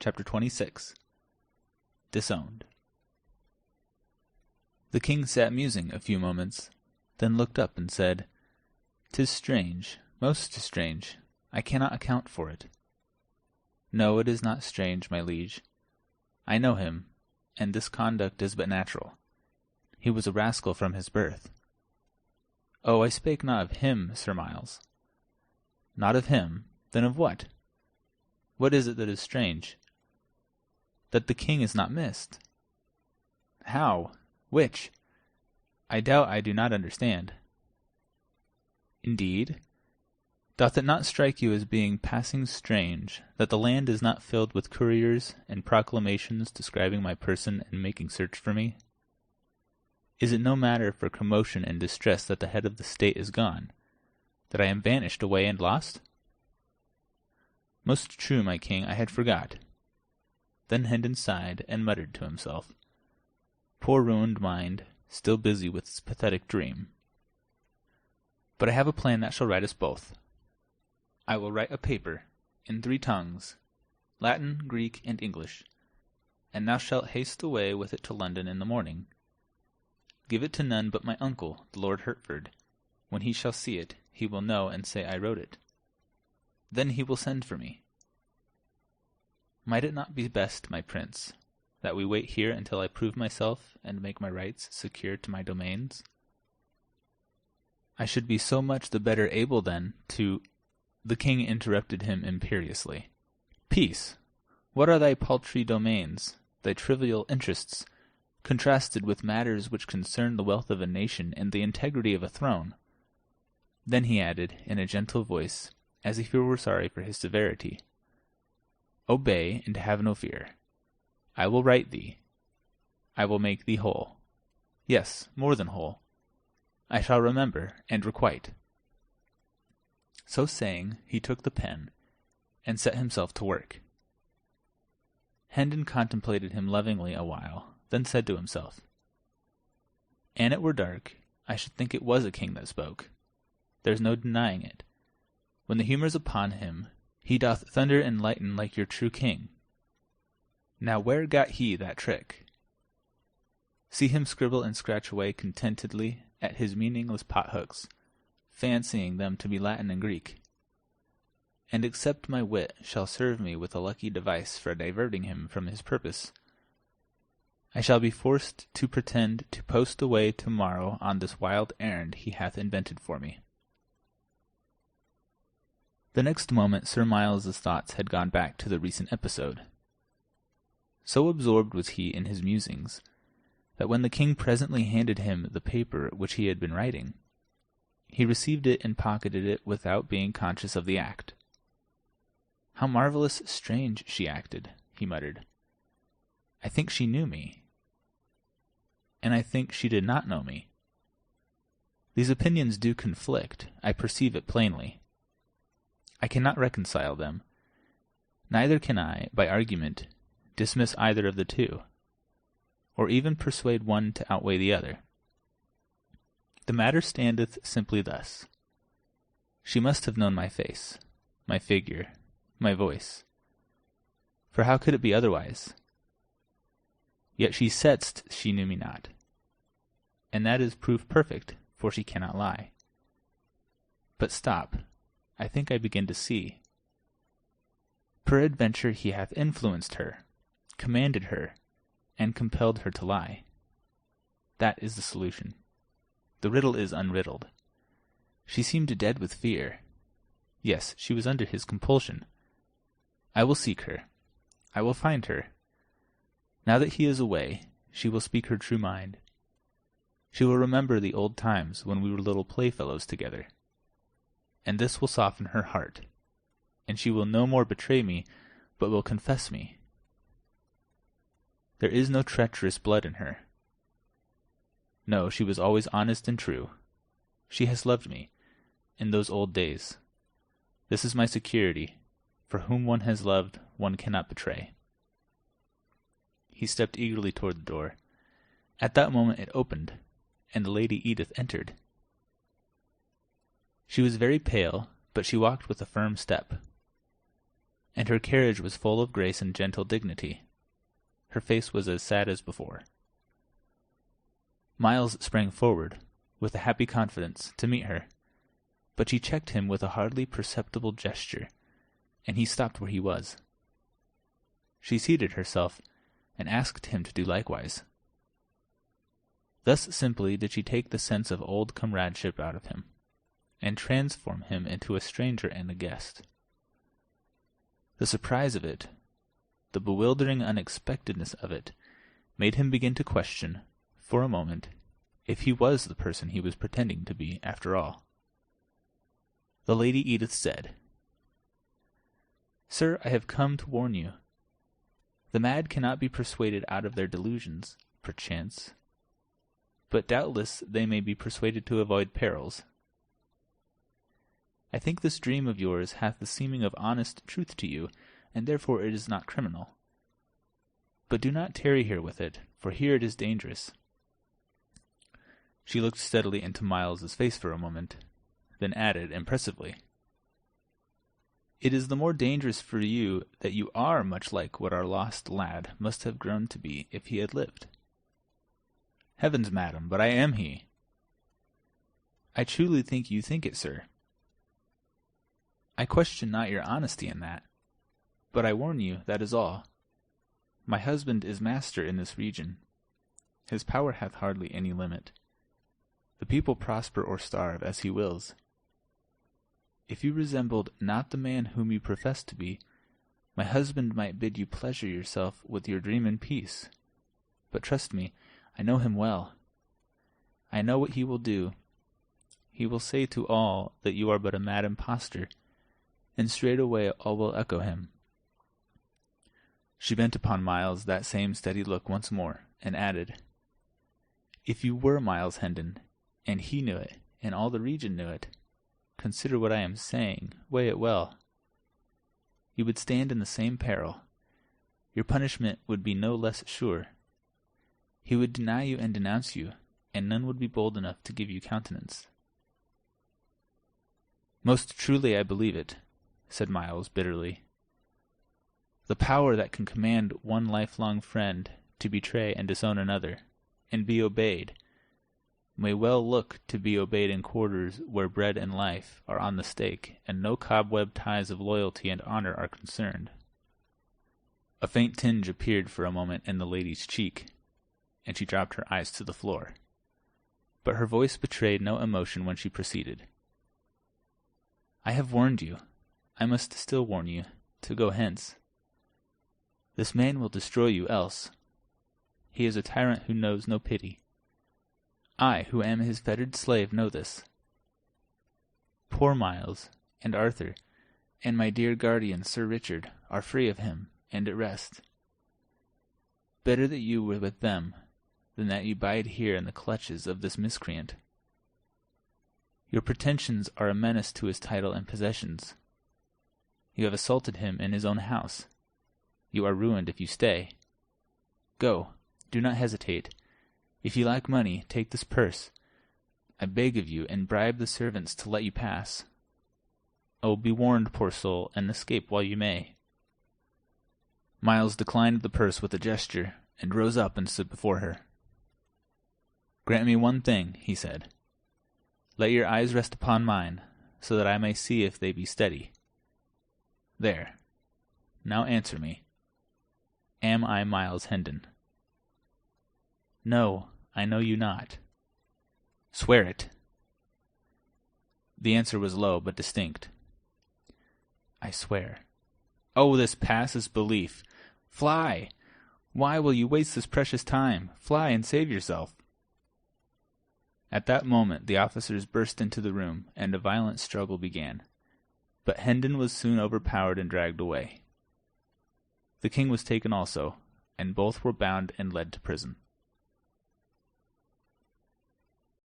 Chapter 26 Disowned. The king sat musing a few moments, then looked up and said, "'Tis strange, most strange. I cannot account for it." "No, it is not strange, my liege. I know him, and this conduct is but natural. He was a rascal from his birth." "Oh, I spake not of him, Sir Miles." "Not of him? Then of what? What is it that is strange?" "That the king is not missed." "How? Which? I doubt I do not understand." "Indeed? Doth it not strike you as being passing strange that the land is not filled with couriers and proclamations describing my person and making search for me? Is it no matter for commotion and distress that the head of the state is gone, that I am banished away and lost?" "Most true, my king, I had forgot." Then Hendon sighed and muttered to himself, "Poor ruined mind, still busy with its pathetic dream. But I have a plan that shall right us both. I will write a paper, in 3 tongues, Latin, Greek, and English, and thou shalt haste away with it to London in the morning. Give it to none but my uncle, the Lord Hertford. When he shall see it, he will know and say I wrote it. Then he will send for me. Might it not be best, my prince, that we wait here until I prove myself and make my rights secure to my domains? I should be so much the better able then to—" The king interrupted him imperiously. "Peace! What are thy paltry domains, thy trivial interests, contrasted with matters which concern the wealth of a nation and the integrity of a throne?" Then he added, in a gentle voice, as if he were sorry for his severity, "Obey, and have no fear. I will right thee. I will make thee whole. Yes, more than whole. I shall remember and requite." So saying, he took the pen, and set himself to work. Hendon contemplated him lovingly a while, then said to himself, "An it were dark, I should think it was a king that spoke. There's no denying it. When the humour's upon him, he doth thunder and lighten like your true king. Now where got he that trick? See him scribble and scratch away contentedly at his meaningless pothooks, fancying them to be Latin and Greek. And except my wit shall serve me with a lucky device for diverting him from his purpose, I shall be forced to pretend to post away to-morrow on this wild errand he hath invented for me." The next moment Sir Miles's thoughts had gone back to the recent episode. So absorbed was he in his musings, that when the king presently handed him the paper which he had been writing, he received it and pocketed it without being conscious of the act. "How marvellous strange she acted," he muttered. "I think she knew me, and I think she did not know me. These opinions do conflict, I perceive it plainly. I cannot reconcile them, neither can I, by argument, dismiss either of the two, or even persuade one to outweigh the other. The matter standeth simply thus. She must have known my face, my figure, my voice, for how could it be otherwise? Yet she saidst she knew me not, and that is proof perfect, for she cannot lie. But stop, I think I begin to see. Peradventure he hath influenced her, commanded her, and compelled her to lie. That is the solution. The riddle is unriddled. She seemed dead with fear. Yes, she was under his compulsion. I will seek her. I will find her. Now that he is away, she will speak her true mind. She will remember the old times when we were little playfellows together, and this will soften her heart, and she will no more betray me, but will confess me. There is no treacherous blood in her. No, she was always honest and true. She has loved me, in those old days. This is my security, for whom one has loved, one cannot betray." He stepped eagerly toward the door. At that moment it opened, and the Lady Edith entered. She was very pale, but she walked with a firm step. and her carriage was full of grace and gentle dignity. Her face was as sad as before. Miles sprang forward, with a happy confidence, to meet her, but she checked him with a hardly perceptible gesture, and he stopped where he was. She seated herself, and asked him to do likewise. Thus simply did she take the sense of old comradeship out of him, and transform him into a stranger and a guest. The surprise of it, the bewildering unexpectedness of it, made him begin to question, for a moment, if he was the person he was pretending to be, after all. The Lady Edith said, "Sir, I have come to warn you. The mad cannot be persuaded out of their delusions, perchance, but doubtless they may be persuaded to avoid perils. I think this dream of yours hath the seeming of honest truth to you, and therefore it is not criminal. But do not tarry here with it, for here it is dangerous." She looked steadily into Miles's face for a moment, then added impressively, "It is the more dangerous for you that you are much like what our lost lad must have grown to be if he had lived." "Heavens, madam, but I am he." "I truly think you think it, sir." "I question not your honesty in that. But I warn you, that is all. My husband is master in this region. His power hath hardly any limit. The people prosper or starve as he wills. If you resembled not the man whom you profess to be, my husband might bid you pleasure yourself with your dream in peace. But trust me, I know him well. I know what he will do. He will say to all that you are but a mad impostor, and straightway all will echo him." She bent upon Miles that same steady look once more, and added, "If you were Miles Hendon, and he knew it, and all the region knew it, consider what I am saying, weigh it well. You would stand in the same peril. Your punishment would be no less sure. He would deny you and denounce you, and none would be bold enough to give you countenance." "Most truly I believe it," said Miles bitterly. "The power that can command one lifelong friend to betray and disown another, and be obeyed, may well look to be obeyed in quarters where bread and life are on the stake, and no cobweb ties of loyalty and honor are concerned." A faint tinge appeared for a moment in the lady's cheek, and she dropped her eyes to the floor. But her voice betrayed no emotion when she proceeded. "I have warned you, I must still warn you, to go hence. This man will destroy you else. He is a tyrant who knows no pity. I, who am his fettered slave, know this. Poor Miles, and Arthur, and my dear guardian, Sir Richard, are free of him, and at rest. Better that you were with them, than that you bide here in the clutches of this miscreant. Your pretensions are a menace to his title and possessions. You have assaulted him in his own house. You are ruined if you stay. Go, do not hesitate. If you lack money, take this purse, I beg of you, and bribe the servants to let you pass. Oh, be warned, poor soul, and escape while you may." Miles declined the purse with a gesture, and rose up and stood before her. "Grant me one thing," he said. "Let your eyes rest upon mine, so that I may see if they be steady. There. Now answer me. Am I Miles Hendon?" "No, I know you not." "Swear it." The answer was low but distinct. "I swear." "Oh, this passes belief. Fly! Why will you waste this precious time? Fly and save yourself." At that moment the officers burst into the room, and a violent struggle began. But Hendon was soon overpowered and dragged away. The king was taken also, and both were bound and led to prison.